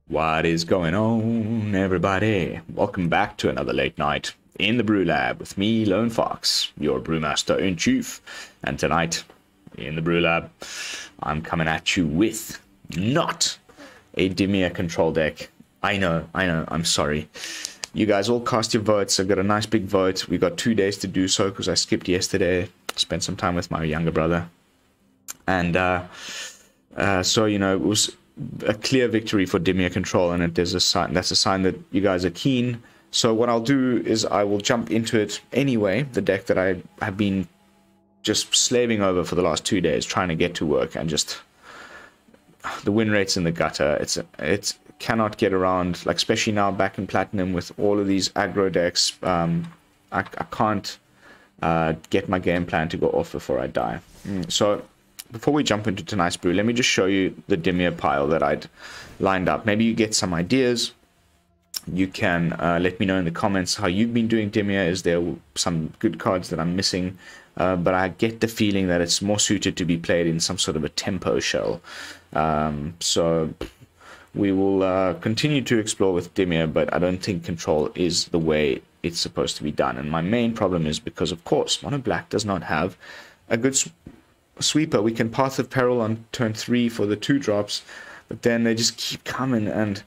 What is going on, everybody? Welcome back to another late night in the BrewLab with me, Lone Fox, your brewmaster in chief. And tonight, in the BrewLab, I'm coming at you with not a Dimir control deck. I know, I'm sorry. You guys all cast your votes. I've got a nice big vote. We got 2 days to do so because I skipped yesterday. Spent some time with my younger brother. And so, you know, it was a clear victory for Dimir control, and there's a sign, that's a sign that you guys are keen. So what I'll do is I will jump into it anyway, the deck that I have been just slaving over for the last 2 days, trying to get to work, and just the win rate's in the gutter. It's cannot get around, like, especially now back in Platinum with all of these aggro decks. I can't get my game plan to go off before I die. So before we jump into tonight's brew, let me just show you the Dimir pile that I'd lined up. Maybe you get some ideas. You can let me know in the comments how you've been doing Dimir. Is there some good cards that I'm missing? But I get the feeling that it's more suited to be played in some sort of a tempo shell. So we will continue to explore with Dimir, but I don't think control is the way it's supposed to be done. And my main problem is because, of course, Mono Black does not have a good sweeper. We can Path of Peril on turn 3 for the 2-drops, but then they just keep coming, and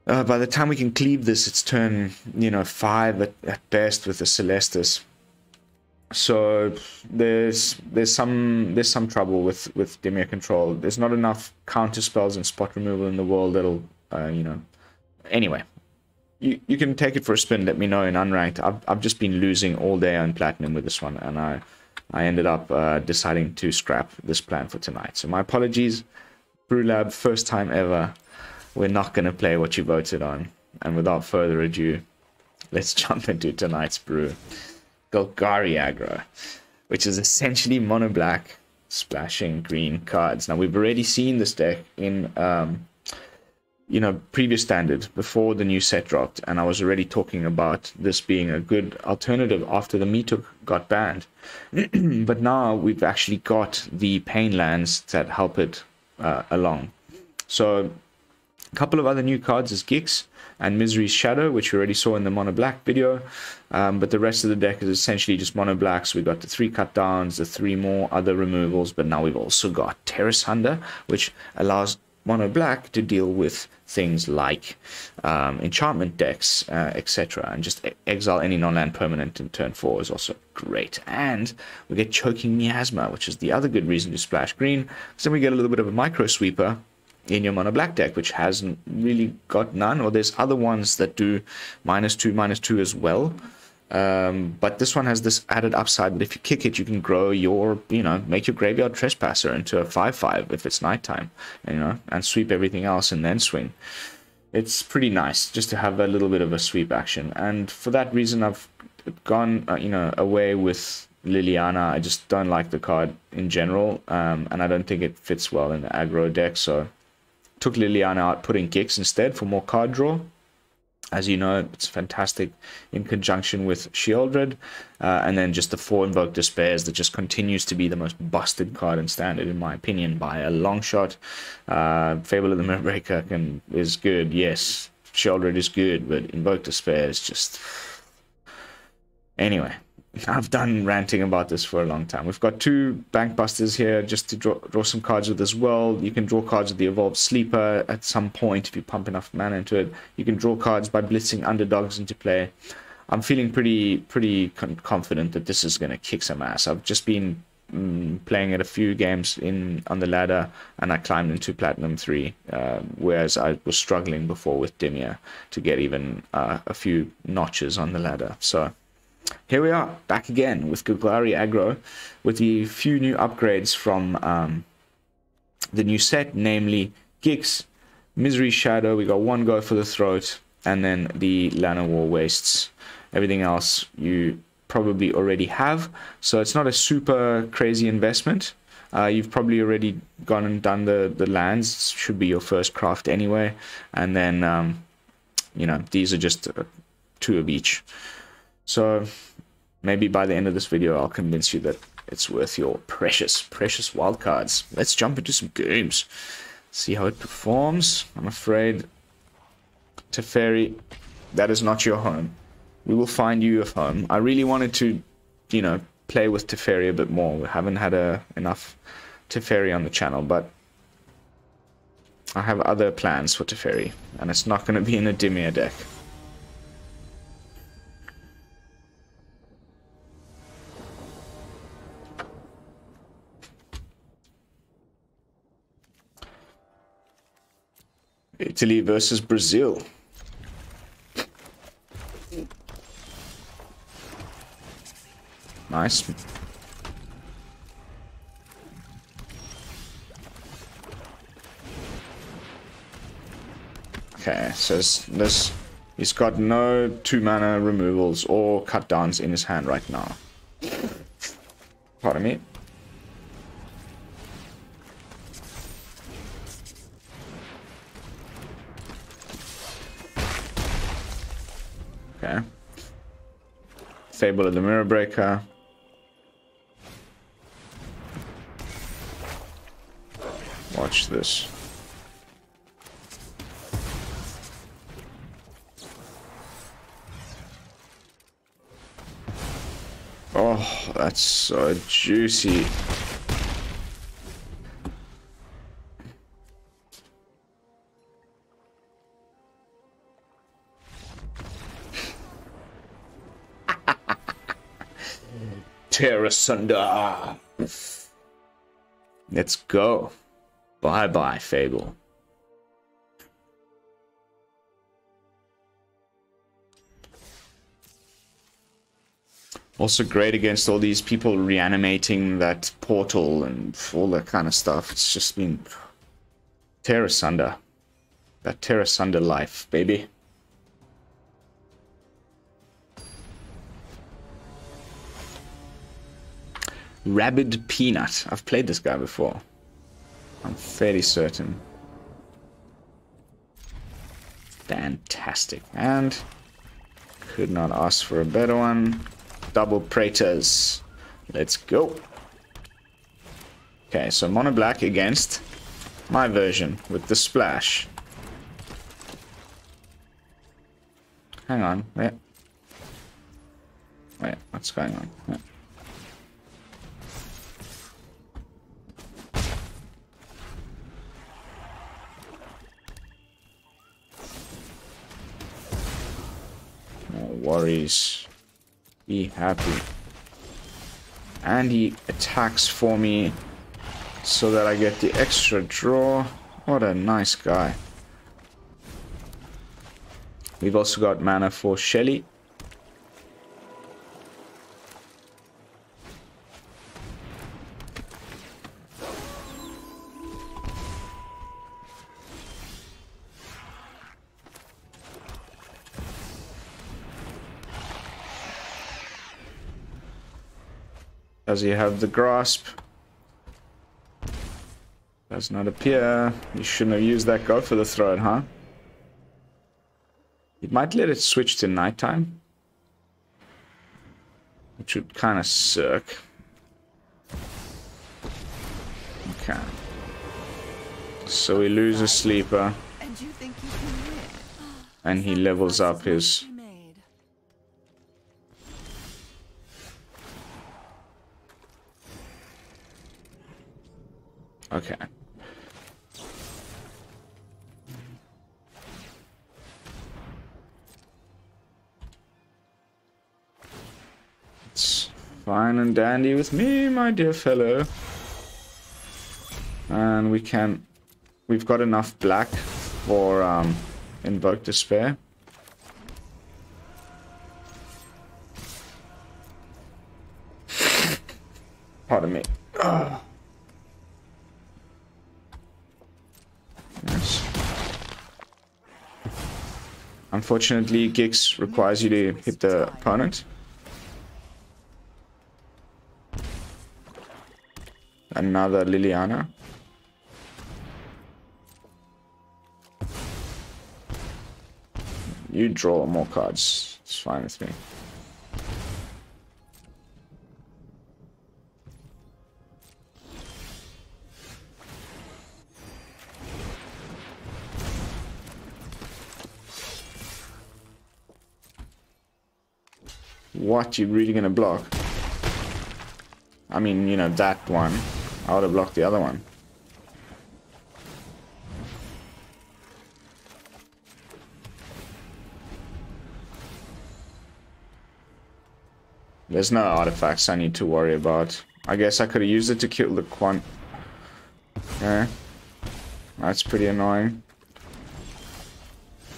by the time we can cleave this, it's turn 5 at best with the Celestis. So there's some trouble with Dimir control. There's not enough counter spells and spot removal in the world that'll anyway. You can take it for a spin. Let me know in unranked. I've just been losing all day on Platinum with this one, and I ended up deciding to scrap this plan for tonight. So my apologies, BrewLab, first time ever. We're not going to play what you voted on. And without further ado, let's jump into tonight's brew. Golgari aggro, which is essentially mono black splashing green cards. Now, we've already seen this deck in previous standard before the new set dropped, and I was already talking about this being a good alternative after the Metok got banned. But now we've actually got the pain lands that help it along. So a couple of other new cards is Gix and Misery's Shadow, which we already saw in the mono black video, but the rest of the deck is essentially just mono black. So we got the 3 cut downs, the 3 more other removals, but now we've also got Tear Asunder, which allows mono black to deal with things like enchantment decks, etc., and just exile any non-land permanent in turn 4 is also great. And we get Choking Miasma, which is the other good reason to splash green, because then we get a little bit of a micro sweeper in your mono black deck, which hasn't really got none, or there's other ones that do -2/-2 as well. But this one has this added upside that if you kick it, you can grow your, make your Graveyard Trespasser into a 5/5 if it's nighttime, and sweep everything else and then swing. It's pretty nice just to have a little bit of a sweep action. And for that reason, I've gone, away with Liliana. I just don't like the card in general, and I don't think it fits well in the aggro deck. So took Liliana out, put in Gix instead for more card draw. As you know, it's fantastic in conjunction with Sheoldred, and then just the 4 Invoke Despairs that just continues to be the most busted card in Standard, in my opinion, by a long shot. Fable of the Mirror-Breaker is good, yes. Sheoldred is good, but Invoke Despair is just... Anyway, I've done ranting about this for a long time. We've got 2 Bankbusters here just to draw some cards with as well. You can draw cards with the Evolved Sleeper at some point if you pump enough mana into it. You can draw cards by blitzing underdogs into play. I'm feeling pretty confident that this is going to kick some ass. I've just been playing it a few games on the ladder, and I climbed into Platinum 3, whereas I was struggling before with Dimir to get even a few notches on the ladder. So here we are, back again with Golgari aggro, with the few new upgrades from the new set, namely Gix, Misery's Shadow. We got 1 go for the throat, and then the Llanowar Wastes. Everything else you probably already have, so it's not a super crazy investment. You've probably already gone and done the lands. Should be your first craft anyway, and then these are just 2 of each. So maybe by the end of this video, I'll convince you that it's worth your precious, precious wildcards. Let's jump into some games. See how it performs. I'm afraid, Teferi, that is not your home. We will find you a home. I really wanted to, you know, play with Teferi a bit more. We haven't had enough Teferi on the channel, but I have other plans for Teferi, and it's not going to be in a Dimir deck. Italy versus Brazil. Nice. Okay, so this he's got no 2-mana removals or cut downs in his hand right now. Pardon me. Okay. Fable of the Mirror Breaker. Watch this. Oh, that's so juicy. Tear Asunder. Let's go. Bye-bye, Fable. Also great against all these people reanimating that portal and all that kind of stuff. It's just been Tear Asunder. That Tear Asunder life, baby. Rabid Peanut. I've played this guy before. I'm fairly certain. Fantastic. And could not ask for a better one. Double Praetors. Let's go. Okay, so mono black against my version with the splash. Hang on. Wait, what's going on? Wait. No worries. Be happy. And he attacks for me so that I get the extra draw. What a nice guy. We've also got mana for Shelly. Does he have the grasp? Does not appear. You shouldn't have used that. Go for the throat, huh? You might let it switch to nighttime, which would kind of suck. Okay. So we lose a sleeper. And he levels up his... Okay. It's fine and dandy with me, my dear fellow. And we've got enough black for Invoke Despair. Pardon me. Ugh. Yes. Unfortunately, Gix requires you to hit the opponent. Another Liliana. You draw more cards. It's fine with me. What, you really gonna block? I mean, you know, that one. I would have blocked the other one. There's no artifacts I need to worry about. I guess I could have used it to kill the quant. Yeah. That's pretty annoying.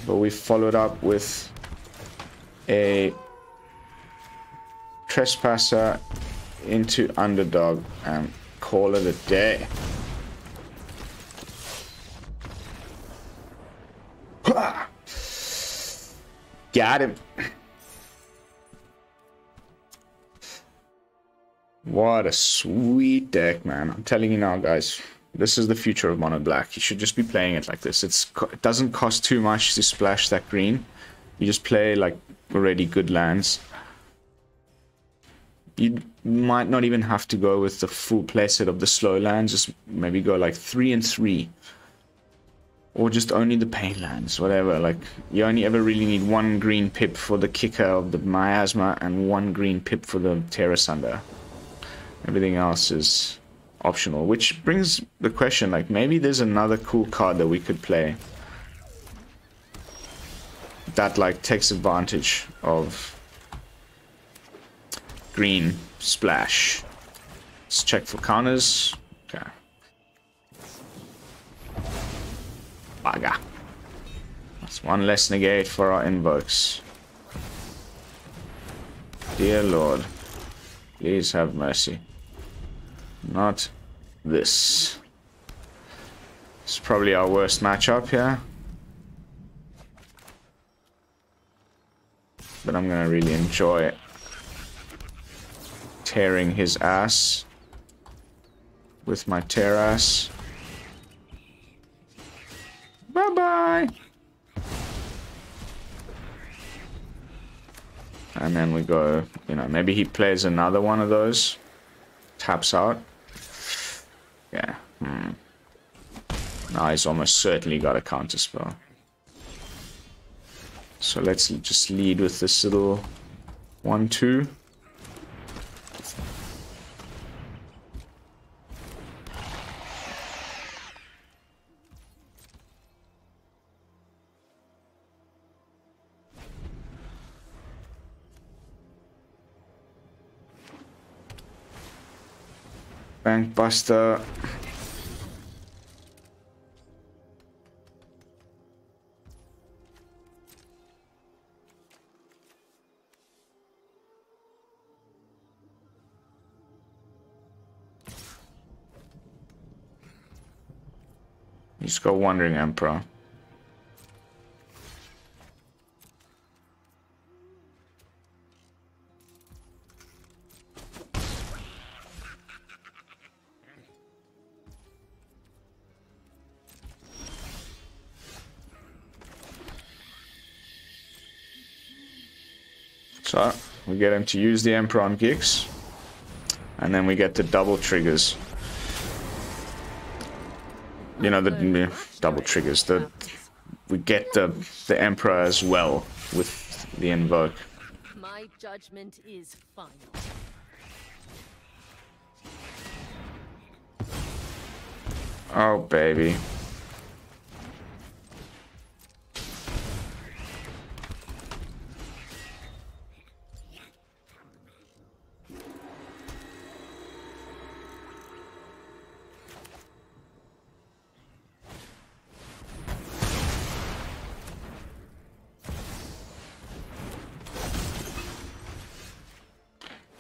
But we followed up with a Trespasser into Underdog and call it a day. Got him. What a sweet deck, man. I'm telling you now, guys. This is the future of Mono Black. You should just be playing it like this. It doesn't cost too much to splash that green. You just play like already good lands. You might not even have to go with the full playset of the slow lands. Just maybe go like 3 and 3. Or just only the pain lands, whatever. Like, you only ever really need 1 green pip for the kicker of the Miasma and 1 green pip for the Tear Asunder. Everything else is optional, which brings the question, like, maybe there's another cool card that we could play that, like, takes advantage of green splash. Let's check for counters. Okay. Baga. That's 1 less negate for our invokes. Dear Lord, please have mercy. Not this. It's probably our worst matchup here. But I'm gonna really enjoy tearing his ass with my tear ass. Bye-bye! And then we go, you know, maybe he plays another one of those. Taps out. Yeah. Now he's almost certainly got a counter spell. So let's just lead with this little 1-2. Bankbuster. He's got Wandering Emperor. So, we get him to use the Emperor on Gix, and then we get the double triggers. You know, the double triggers. We get the Emperor as well with the Invoke. My judgment is final. Oh, baby.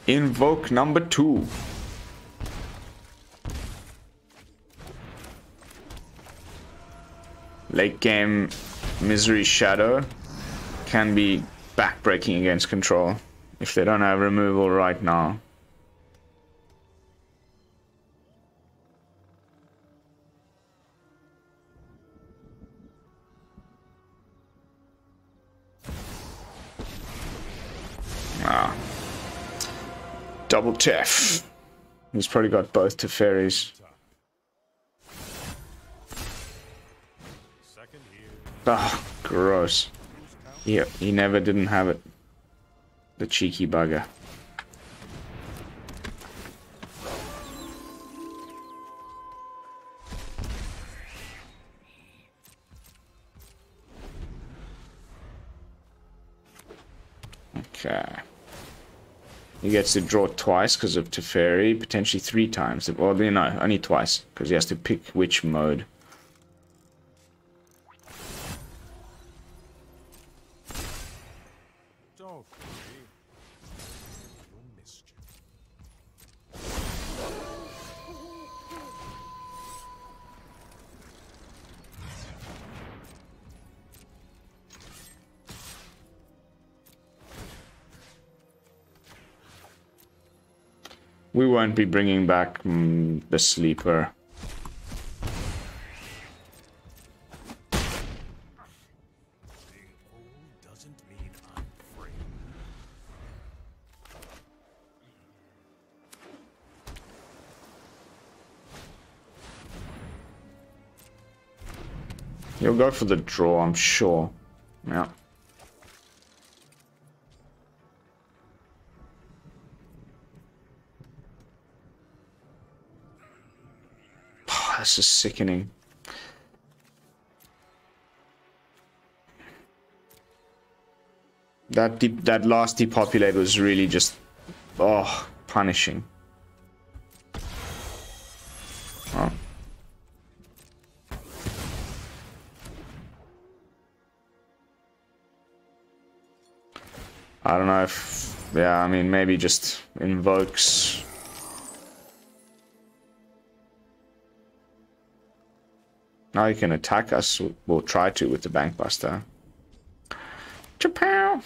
Invoke number 2. Late game Misery Shadow can be backbreaking against control if they don't have removal right now. Ah. Double Tef. He's probably got both Teferis. Ah, gross. He never didn't have it. The cheeky bugger. Okay. He gets to draw twice because of Teferi, potentially 3 times. Well, you know, only twice because he has to pick which mode. We won't be bringing back the sleeper. He'll go for the draw, I'm sure. Yeah. This is sickening. That last depopulate was really just punishing. Oh. I don't know if I mean maybe just invokes. Now he can attack us. We'll try to with the Bankbuster. Chapow!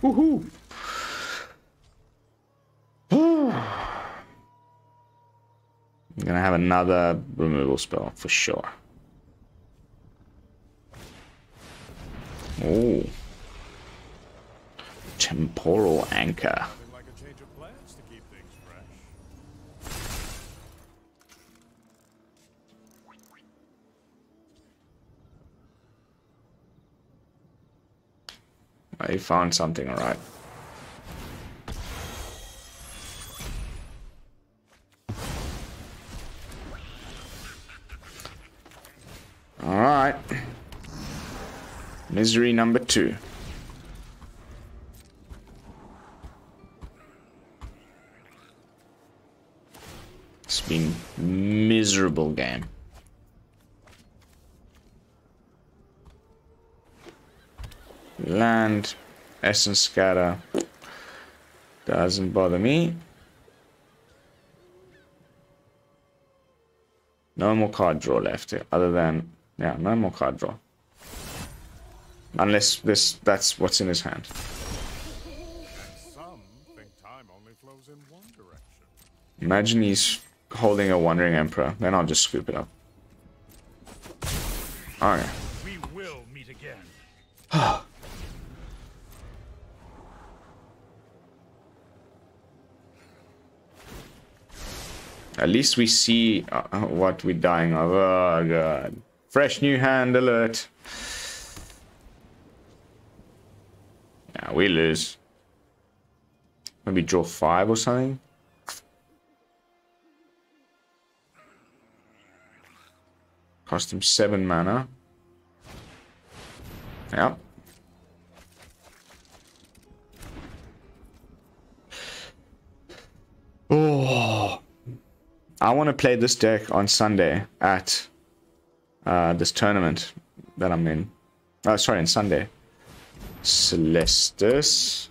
Woohoo! I'm gonna have another removal spell for sure. Oh, temporal anchor. Like a change of plans to keep things fresh. I found something, alright. Alright. Misery number 2. It's been a miserable game. Land, Essence Scatter, doesn't bother me. No more card draw left, other than, yeah, no more card draw. Unless that's what's in his hand. Some think time only flows in one direction. Imagine he's holding a Wandering Emperor, then I'll just scoop it up. Okay. We will meet again. At least we see what we're dying of. Oh god. Fresh new hand alert. Yeah, we lose. Maybe draw 5 or something. Cost him 7 mana. Yep. Oh. I want to play this deck on Sunday at this tournament that I'm in. Oh, sorry, on Sunday. Celestis.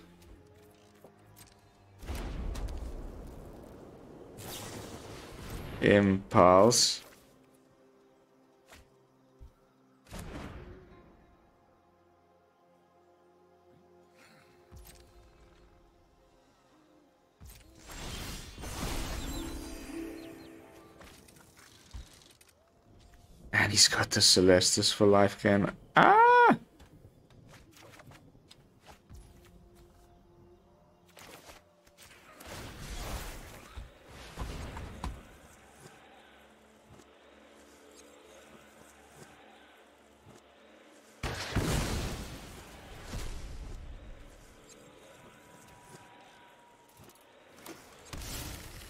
Impulse. And he's got the Celestis for life again. Ah!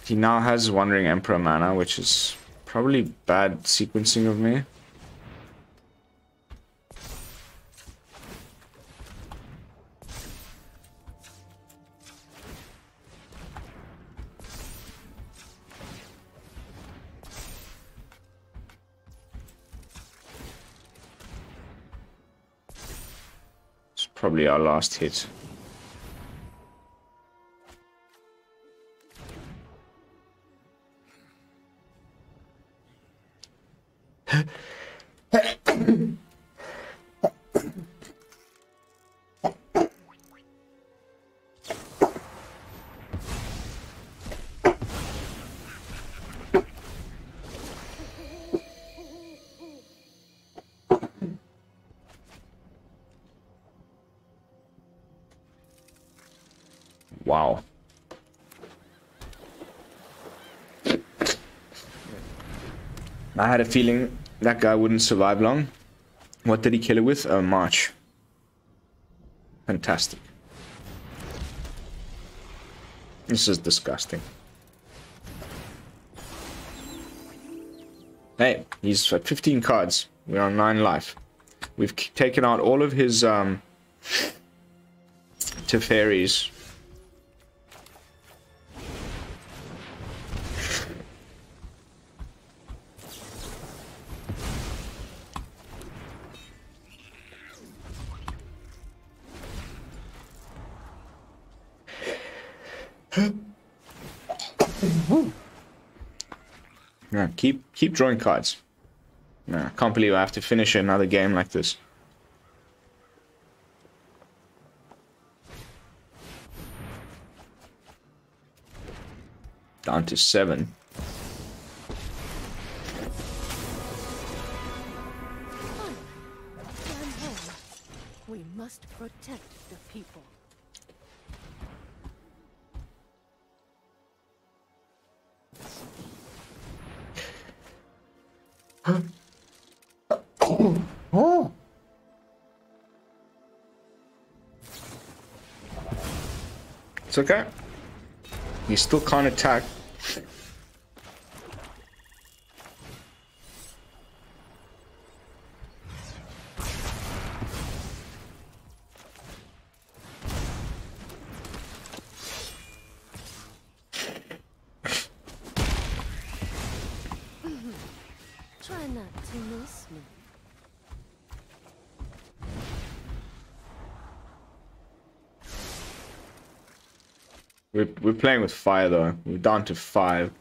He now has Wandering Emperor mana, which is probably bad sequencing of me. It's probably our last hit. Wow. I had a feeling that guy wouldn't survive long. What did he kill it with? A March. Fantastic. This is disgusting. Hey, he's at 15 cards. We're on 9 life. We've taken out all of his Teferis. Yeah, keep drawing cards. Nah, I can't believe I have to finish another game like this. Down to 7. We must protect the people. Oh. It's okay. You still can't attack. Try not to miss me. We're playing with fire though. We're down to 5.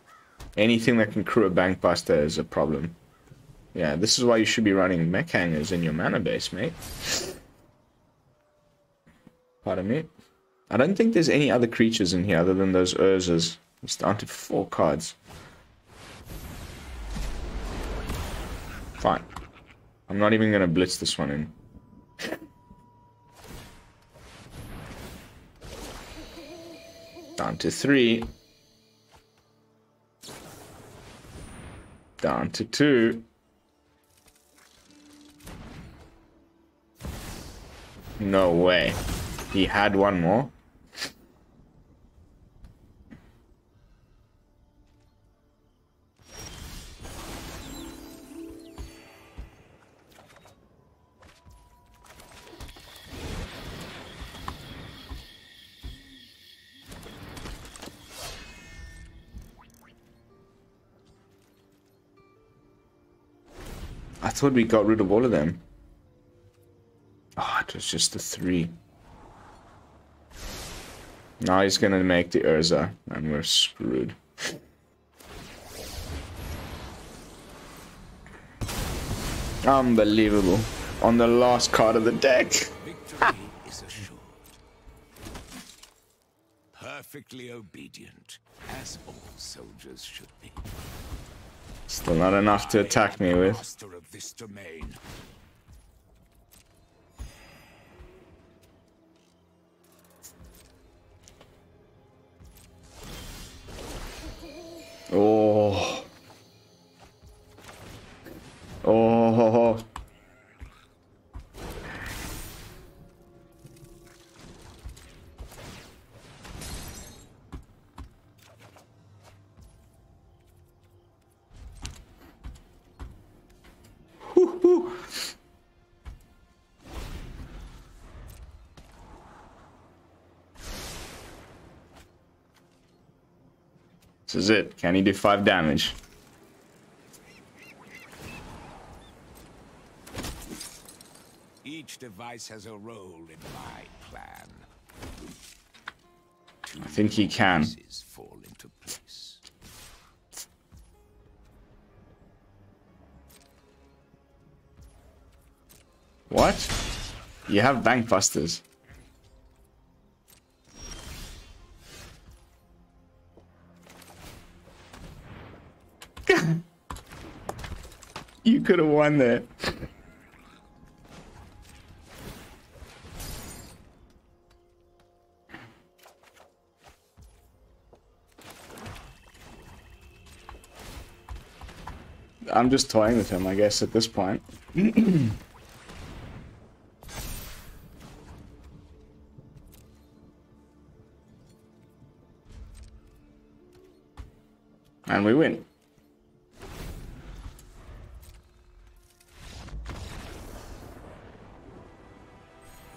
Anything that can crew a Bankbuster is a problem. Yeah, this is why you should be running Mech Hangars in your mana base, mate. Pardon me. I don't think there's any other creatures in here other than those Urzas. It's down to 4 cards. Fine. I'm not even gonna blitz this one in. Down to 3. Down to 2. No way. He had one more. I thought we got rid of all of them. Oh, it was just the 3. Now he's gonna make the Urza, and we're screwed. Unbelievable. On the last card of the deck. Victory is assured. Perfectly obedient, as all soldiers should be. Still not enough to attack me with. Master of this domain. Oh. Oh. Woo-hoo. This is it. Can he do 5 damage? Each device has a role in my plan. I think he can. Pieces fall into place. What? You have Bankbusters. You could have won there. I'm just toying with him, I guess, at this point. And we win.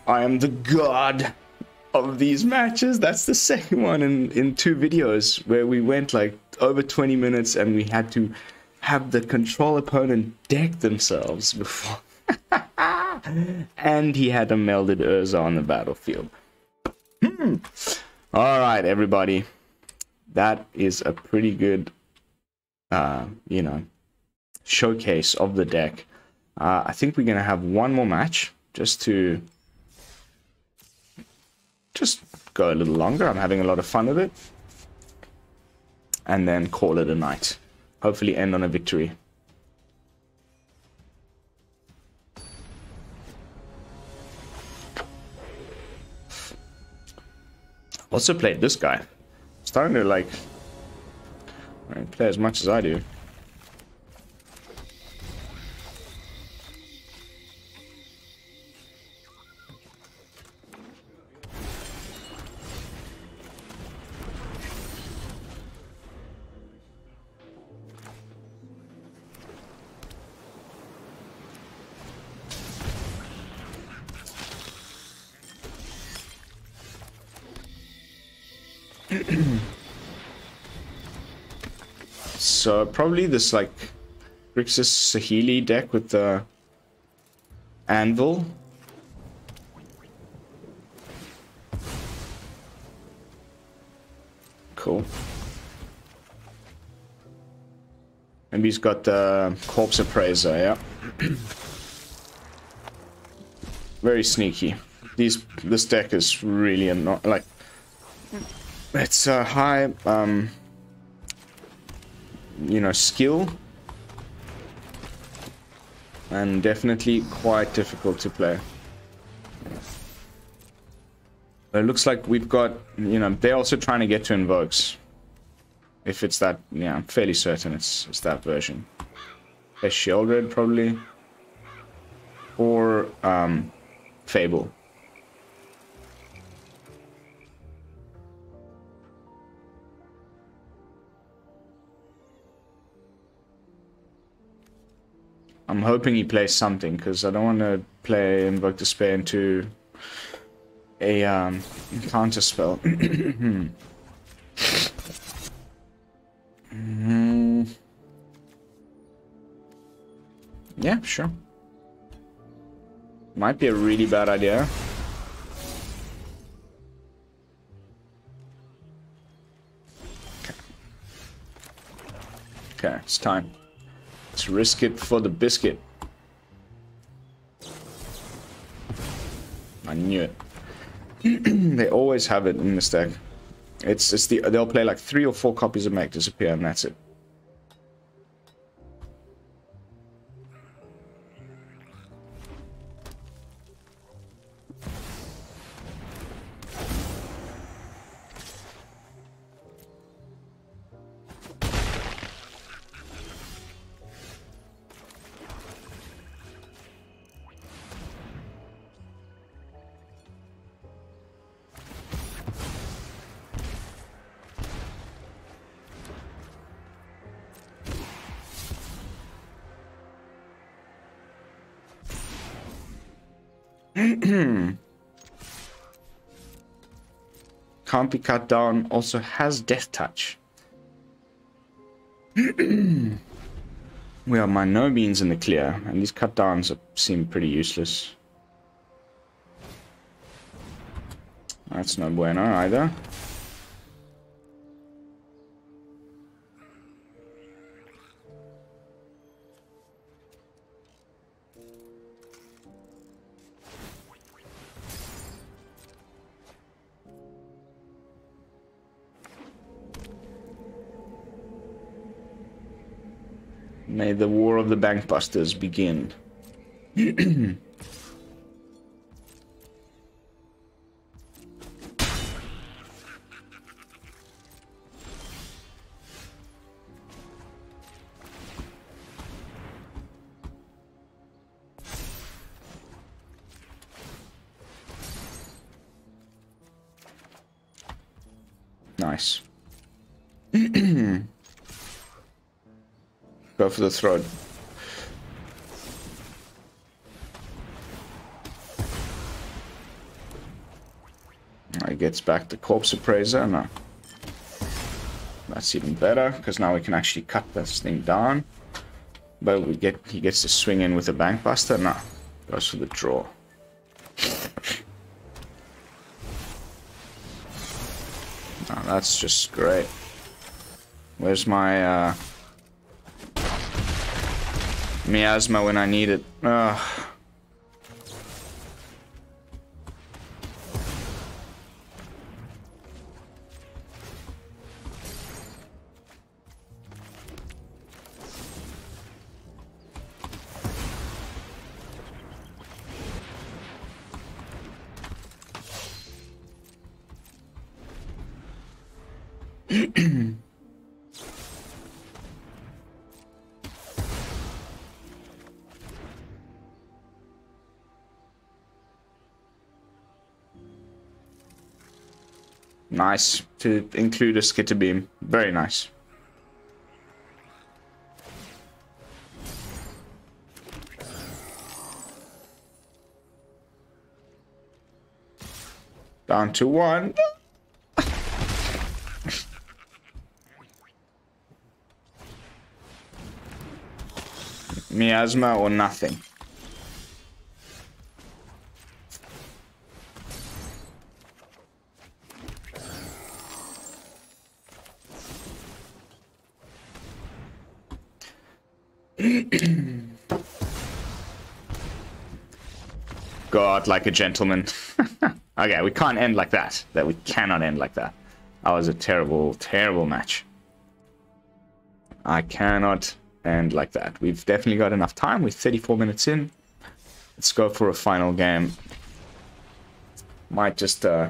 I am the god of these matches. That's the second one in 2 videos where we went like over 20 minutes and we had to have the control opponent deck themselves before. And he had a melded Urza on the battlefield. Alright, everybody. That is a pretty good, you know, showcase of the deck. I think we're going to have one more match just to go a little longer. I'm having a lot of fun with it. And then call it a night. Hopefully end on a victory. Also played this guy. Starting to like play as much as I do. So probably this like Grixis Sahili deck with the Anvil. Cool. Maybe he's got the Corpse Appraiser, yeah. Very sneaky. This deck is really like it's a high you know, skill, and definitely quite difficult to play. But it looks like we've got, you know, they're also trying to get to invokes. If it's that, yeah, I'm fairly certain it's that version. A Sheoldred probably, or Fable. I'm hoping he plays something, because I don't want to play Invoke Despair into a counter spell. Yeah, sure. Might be a really bad idea. Okay, it's time. Let's risk it for the biscuit. I knew it. They always have it in this deck. They'll play like 3 or 4 copies of Mech Disappear, and that's it. Can't be cut down, also has Death Touch. We are by no means in the clear, and these cut downs seem pretty useless. That's no bueno either. May the war of the Bankbusters begin. Nice. Go for the throat. He gets back the Corpse Appraiser. No. That's even better, because now we can actually cut this thing down. But he gets to swing in with a Bankbuster. No. Goes for the draw. Oh, that's just great. Where's my Miasma when I need it? Ugh. Nice to include a Skitter Beam. Very nice. Down to 1. Miasma or nothing. Go out like a gentleman. Okay, we can't end like that. We cannot end like that. That was a terrible, terrible match. I cannot end like that. We've definitely got enough time. We're 34 minutes in. Let's go for a final game. Might just... Oh,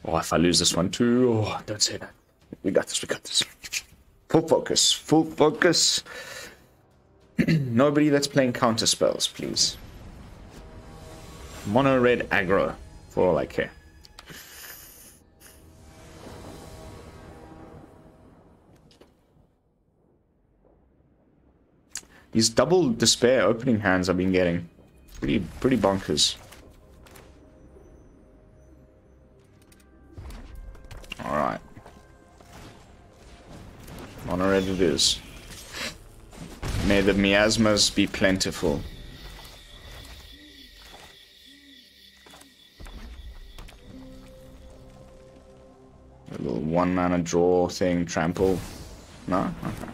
if I lose this one too... Oh, don't say that. We got this, we got this. Full focus, full focus. Nobody that's playing counter spells, please. Mono red aggro, for all I care. These double despair opening hands I've been getting. Pretty bonkers. Alright. Mono red it is. May the miasmas be plentiful. A little 1-mana draw thing, trample. No? Okay.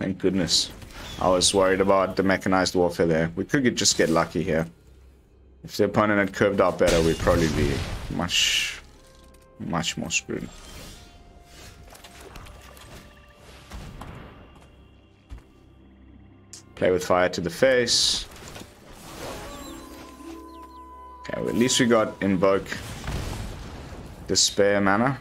Thank goodness. I was worried about the mechanized warfare there. We could just get lucky here. If the opponent had curved out better, we'd probably be much more screwed. Play with fire to the face. Okay, well, at least we got Invoke Despair mana.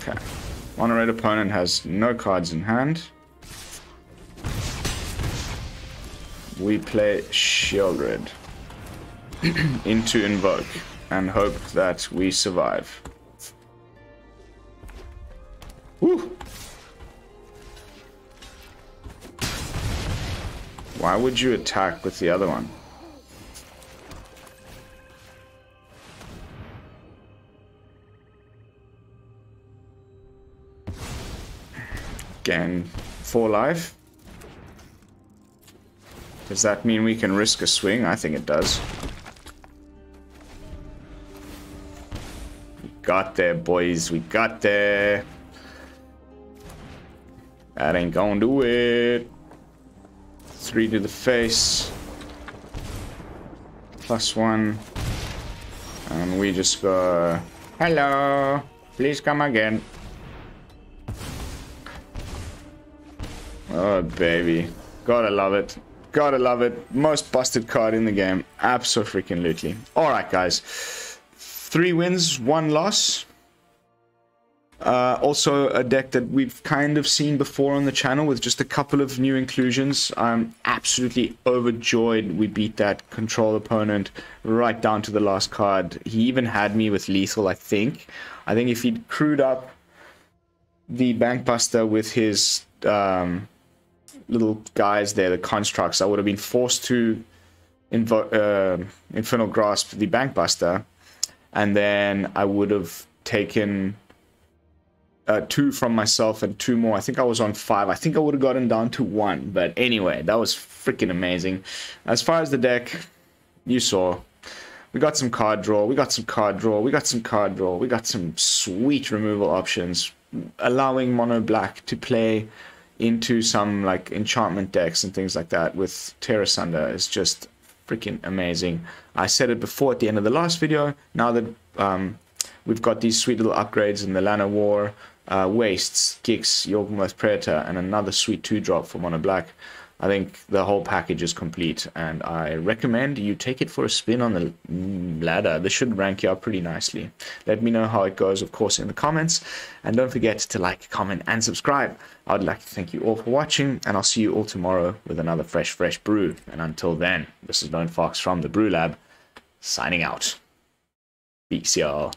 Okay. Mono red opponent has no cards in hand. We play Sheoldred into Invoke and hope that we survive. Woo! Why would you attack with the other one? Again, 4 life. Does that mean we can risk a swing? I think it does. We got there, boys. We got there. That ain't gonna do it. 3 to the face. +1. And we just go, hello. Please come again. Oh, baby. Gotta love it. Gotta love it. Most busted card in the game. Abso-freaking-lutely. Alright, guys. 3 wins, 1 loss. Also a deck that we've kind of seen before on the channel with just a couple of new inclusions. I'm absolutely overjoyed we beat that control opponent right down to the last card. He even had me with lethal, I think. I think if he'd crewed up the Bankbuster with his little guys there, the constructs, I would have been forced to Infernal Grasp the Bankbuster, and then I would have taken 2 from myself and 2 more. I think I was on 5. I think I would have gotten down to 1, but anyway, that was freaking amazing. As far as the deck, you saw, we got some card draw, we got some card draw, we got some card draw, we got some sweet removal options, allowing mono black to play into some like enchantment decks and things like that with Tear Asunder is just freaking amazing. I said it before at the end of the last video. Now that we've got these sweet little upgrades in the Llanowar Wastes, kicks, Yawgmoth Praetor, and another sweet 2-drop for mono black, I think the whole package is complete, and I recommend you take it for a spin on the ladder. This should rank you up pretty nicely. Let me know how it goes, of course, in the comments, and don't forget to like, comment, and subscribe. I would like to thank you all for watching, and I'll see you all tomorrow with another fresh brew. And until then, this is Lone Fox from the BrewLab, signing out. Peace, y'all.